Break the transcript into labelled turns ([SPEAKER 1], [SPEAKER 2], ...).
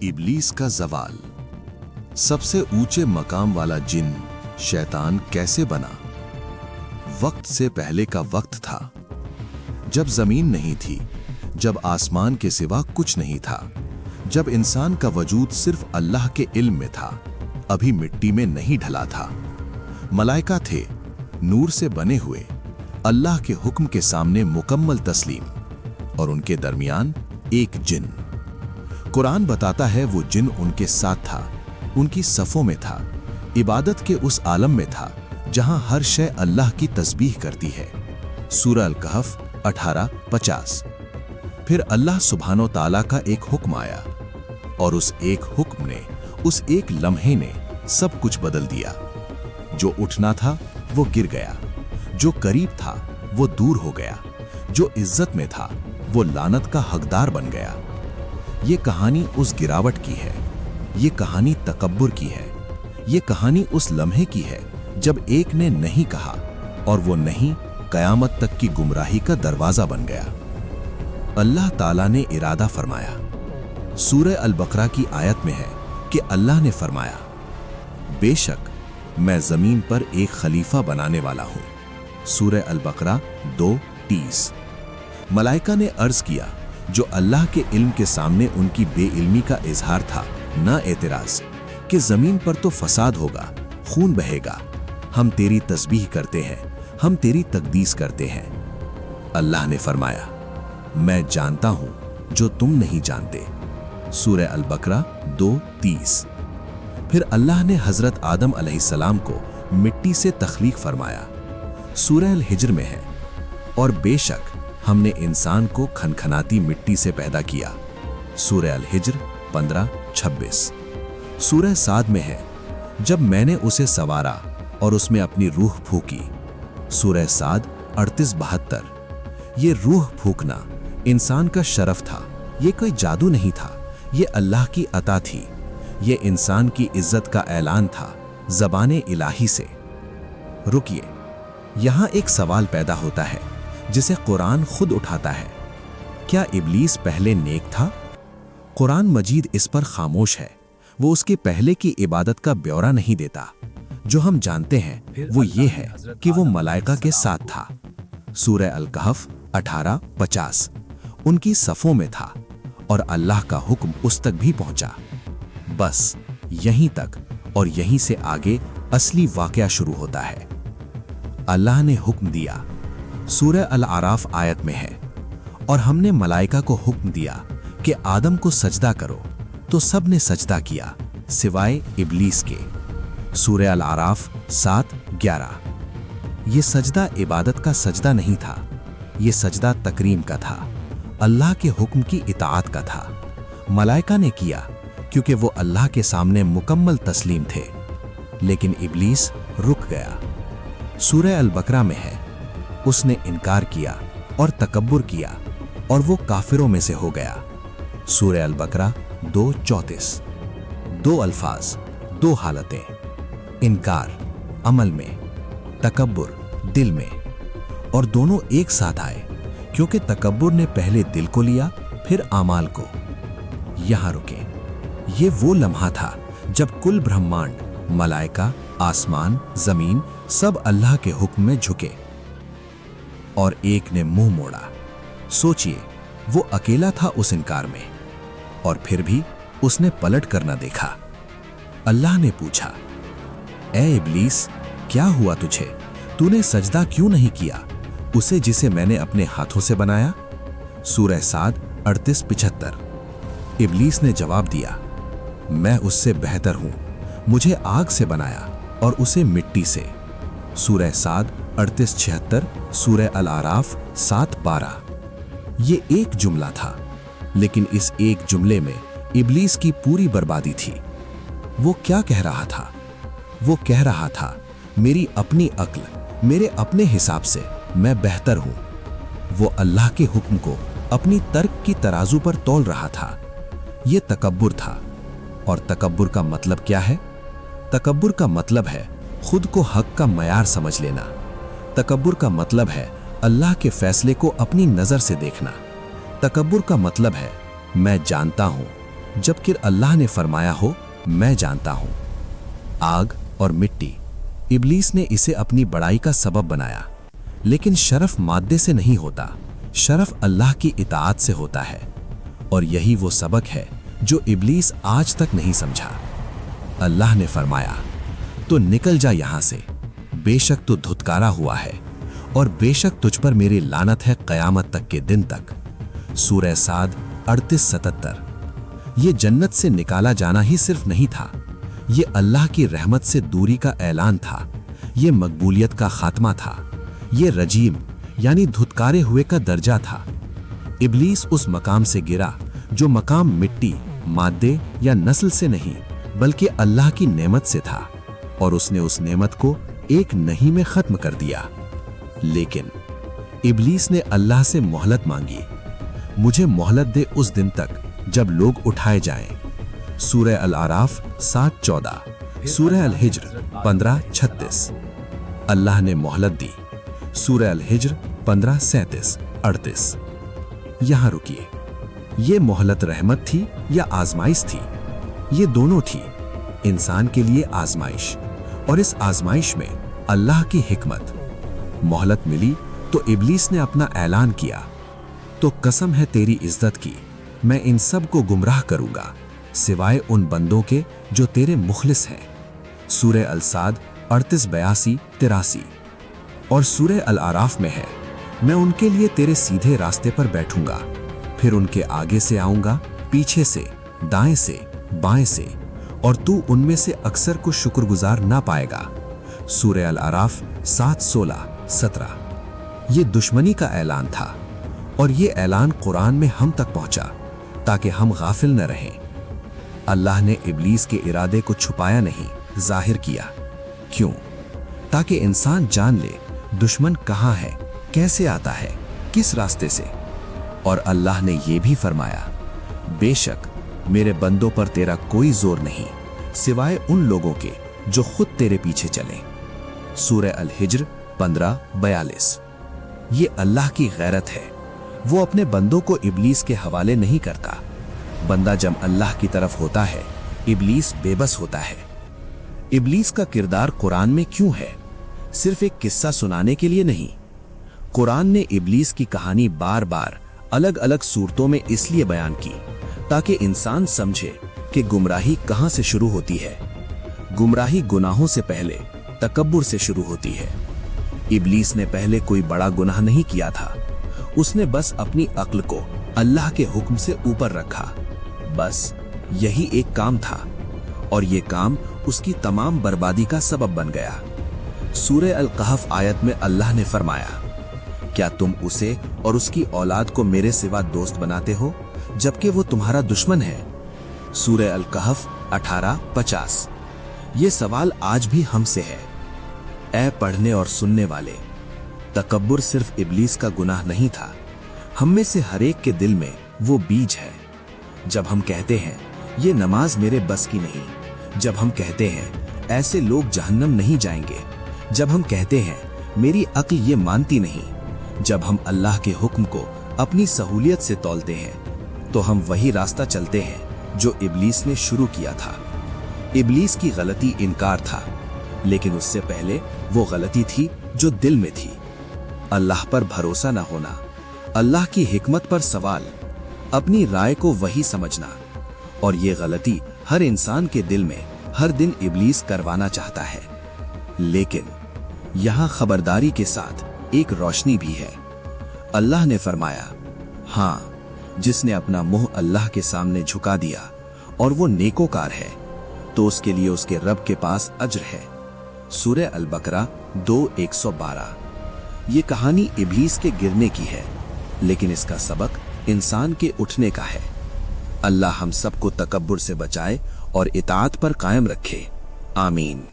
[SPEAKER 1] इब्लीस का जवाल। सबसे ऊंचे मकाम वाला जिन शैतान कैसे बना? वक्त से पहले का वक्त था, जब जमीन नहीं थी, जब आसमान के सिवा कुछ नहीं था, जब इंसान का वजूद सिर्फ अल्लाह के इल्म में था, अभी मिट्टी में नहीं ढला था। मलाइका थे, नूर से बने हुए, अल्लाह के हुक्म के सामने मुकम्मल तस्लीम, और उनके दरमियान एक जिन। कुरान बताता है वो जिन उनके साथ था, उनकी सफ़ों में था, इबादत के उस आलम में था जहां हर शय अल्लाह की तस्बीह करती है। सूरह अल-कहफ 18-50। फिर अल्लाह सुब्हानो ताला का एक हुक्म आया, और उस एक हुक्म ने, उस एक लम्हे ने सब कुछ बदल दिया। जो उठना था वो गिर गया, जो करीब था वो दूर हो गया, जो इज्जत में था वो लानत का हकदार बन गया। ये कहानी उस गिरावट की है, ये कहानी तकब्बुर की है, ये कहानी उस लम्हे की है जब एक ने नहीं कहा, और वो नहीं कयामत तक की गुमराही का दरवाजा बन गया। अल्लाह ताला ने इरादा फरमाया। सूरह अल-बकरा की आयत में है कि अल्लाह ने फरमाया, बेशक मैं जमीन पर एक खलीफा बनाने वाला हूं। सूरह अल-बकरा 2:30। मलाइका ने अर्ज किया, जो अल्लाह के इल्म के सामने उनकी बेइल्मी का इजहार था, न एतराज, कि जमीन पर तो फसाद होगा, खून बहेगा, हम तेरी तस्बीह करते हैं, हम तेरी तकदीस करते हैं। अल्लाह ने फरमाया, मैं जानता हूं जो तुम नहीं जानते। सूरह अल-बकरा 2:30। फिर अल्लाह ने हजरत आदम अलैहिस्सलाम को मिट्टी से तख्लीक फरमाया। सूरह अल-हिज्र में है, और बेशक हमने इंसान को खनखनाती मिट्टी से पैदा किया। सूरह अल-हिज्र 15-26। सूरह साद में है, जब मैंने उसे सवारा और उसमें अपनी रूह फूकी। सूरह साद 38-72। ये रूह फूकना इंसान का शरफ था, ये कोई जादू नहीं था, ये अल्लाह की अता थी, ये इंसान की इज्जत का ऐलान था ज़बाने इलाही से। रुकिए, यहाँ एक सवाल पैदा होता है जिसे कुरान खुद उठाता है। क्या इब्लीस पहले नेक था? कुरान मजीद इस पर खामोश है। वो उसके पहले की इबादत का ब्यौरा नहीं देता। जो हम जानते हैं वो ये है कि वो मलाइका के साथ था। सूरह अल-कहफ 18-50। उनकी सफ़ों में था, और अल्लाह का हुक्म उस तक भी पहुंचा। बस यहीं तक, और यहीं से आगे असली वाकया शुरू होता है। अल्लाह ने हुक्म दिया। सूरह अल-आराफ आयत में है, और हमने मलाइका को हुक्म दिया कि आदम को सजदा करो, तो सब ने सजदा किया सिवाय इब्लीस के। सूरह अल-आराफ 7-11। ये सजदा इबादत का सजदा नहीं था, ये सजदा तकरीम का था, अल्लाह के हुक्म की इताअत का था। मलाइका ने किया क्योंकि वो अल्लाह के सामने मुकम्मल तस्लीम थे, लेकिन इब्लीस रुक गया। सूरह अल-बकरा में है, उसने इनकार किया और तकब्बुर किया, और वो काफिरों में से हो गया। सूरह अल-बकरा 2:34। 2 अल्फाज, 2 हालतें, इनकार अमल में, तकब्बुर दिल में, और दोनों एक साथ आए क्योंकि तकब्बुर ने पहले दिल को लिया, फिर आमाल को। यहां रुके। ये वो लम्हा था जब कुल ब्रह्मांड, मलाइका, आसमान, जमीन सब अल्लाह के हुक्म में झुके, और एक ने मुंह मोड़ा। सोचिए, वो अकेला था उस इनकार में, और फिर भी उसने पलट कर न देखा। अल्लाह ने पूछा, ए इब्लीस, क्या हुआ तुझे? तूने सजदा क्यों नहीं किया उसे जिसे मैंने अपने हाथों से बनाया? सूरह साद 38-75। इब्लीस ने जवाब दिया, मैं उससे बेहतर हूं, मुझे आग से बनाया और उसे मिट्टी से। सूरह साद 38-76। सूरह अल-आराफ 7-12। ये एक जुमला था, लेकिन इस एक जुमले में इब्लीस की पूरी बर्बादी थी। वो क्या कह रहा था? वो कह रहा था, मेरी अपनी अक्ल, मेरे अपने हिसाब से मैं बेहतर हूं। वो अल्लाह के हुक्म को अपनी तर्क की तराजू पर तौल रहा था। ये तकब्बुर था। और तकब्बुर का मतलब क्या है? तकब्बुर का मतलब है खुद को हक का मयार समझ लेना। तकब्बुर का मतलब है अल्लाह के फैसले को अपनी नजर से देखना। तकब्बुर का मतलब है मैं जानता हूं,
[SPEAKER 2] जबकि अल्लाह ने फरमाया हो, मैं जानता हूं। आग और मिट्टी, इब्लीस ने इसे अपनी बड़ाई का सबब बनाया, लेकिन शरफ मादे से नहीं होता, शरफ अल्लाह की इताअत से होता है। और यही वो सबक है जो इब्लीस आज तक नहीं समझा। अल्लाह ने फरमाया, तो निकल जा यहां से, बेशक तू धुतकारा हुआ है और बेशक तुझ पर मेरी लानत है क़यामत तक के दिन तक। सूरह साद 38-77। ये जन्नत से निकाला जाना ही सिर्फ नहीं था, ये अल्लाह की रहमत से दूरी का ऐलान था, ये मकबूलियत का खात्मा था, ये रजीम यानी धुतकारे हुए का दर्जा था। इब्लीस उस मकाम से गिरा जो मकाम मिट्टी, मादे या नस्ल से नहीं बल्कि अल्लाह की नेमत से था, और उसने उस नेमत को एक नहीं में खत्म कर दिया। लेकिन इब्लीस ने अल्लाह से मोहलत मांगी, मुझे मोहलत दे उस दिन तक जब लोग उठाए जाएं। सूरह अल-आराफ 7-14, सूरह अल-हिज्र 15-36। अल्लाह ने मोहलत दी। सूरह अल-हिज्र 15-37-38। यहां रुकिए, ये मोहलत रहमत थी या आजमाइश थी? ये दोनों थी, इंसान के लिए आजमाइश, और इस आजमाइश में अल्लाह की हिकमत। मोहलत मिली तो इब्लीस ने अपना ऐलान किया, तो कसम है तेरी इज्जत की, मैं इन सब को गुमराह करूंगा सिवाय उन बंदों के जो तेरे मुखलिस हैं। सूरह अल-साद 38-82-83। और सूरह अल-आराफ में है, मैं उनके लिए तेरे सीधे रास्ते पर बैठूंगा, फिर उनके आगे से आऊंगा, पीछे से, दाएं से, बाएं से, और तू उनमें से अक्सर को शुक्रगुजार ना पाएगा। सूरह अल-आराफ 7-16-17। ये दुश्मनी का ऐलान था, और ये ऐलान कुरान में हम तक पहुंचा ताकि हम गाफिल न रहें। अल्लाह ने इब्लीस के इरादे को छुपाया नहीं, जाहिर किया। क्यों? ताकि इंसान जान ले दुश्मन कहां है, कैसे आता है, किस रास्ते से। और अल्लाह ने यह भी फरमाया, बेशक मेरे बंदों पर तेरा कोई जोर नहीं सिवाय उन लोगों के जो खुद तेरे पीछे चलें। सूरह अल-हिज्र 15-42। ये अल्लाह की गैरत है, वो अपने बंदों को इब्लीस के हवाले नहीं करता। बंदा जब अल्लाह की तरफ होता है, इब्लीस बेबस होता है। इब्लीस का किरदार कुरान में क्यों है? सिर्फ एक किस्सा सुनाने के लिए नहीं। कुरान ने इब्लीस की कहानी बार बार अलग अलग सूरतों में इसलिए बयान की ताकि इंसान समझे कि गुमराही कहां से शुरू होती है। गुमराही गुनाहों से पहले तकब्बुर से शुरू होती है। इब्लीस ने पहले कोई बड़ा गुनाह नहीं किया था, उसने बस अपनी अक्ल को अल्लाह के हुक्म से ऊपर रखा। बस यही एक काम था, और ये काम उसकी तमाम बर्बादी का सबब बन गया। सूरह अल-कहफ आयत में अल्लाह ने फरमाया, क्या तुम उसे और उसकी औलाद को मेरे सिवा दोस्त बनाते हो जबकि वो तुम्हारा दुश्मन है? सूरह अल-कहफ 18-50। ये सवाल आज भी हमसे है। ऐ पढ़ने और सुनने वाले, तकब्बुर सिर्फ इब्लीस का गुनाह नहीं था, हम में से हर एक के दिल में वो बीज है। जब हम कहते हैं ये नमाज मेरे बस की नहीं, जब हम कहते हैं ऐसे लोग जहन्नम नहीं जाएंगे, जब हम कहते हैं मेरी अक्ल ये मानती नहीं, जब हम अल्लाह के हुक्म को अपनी सहूलियत से तौलते हैं, तो हम वही रास्ता चलते हैं जो इब्लीस ने शुरू किया था। इब्लीस की गलती इनकार था, लेकिन उससे पहले वो गलती थी जो दिल में थी। अल्लाह पर भरोसा न होना, अल्लाह की हिकमत पर सवाल, अपनी राय को वही समझना, और ये गलती हर इंसान के दिल में हर दिन इब्लीस करवाना चाहता है। लेकिन यहाँ खबरदारी के साथ एक रोशनी भी है। अल्लाह ने फरमाया, हाँ, जिसने अपना मुंह अल्लाह के सामने झुका दिया और वो नेकोकार है, तो उसके लिए उसके रब के पास अज्र है। सूरह अल-बकरा 2:112। ये कहानी इब्लीस के गिरने की है, लेकिन इसका सबक इंसान के उठने का है। अल्लाह हम सबको तकब्बुर से बचाए और इताअत पर कायम रखे। आमीन।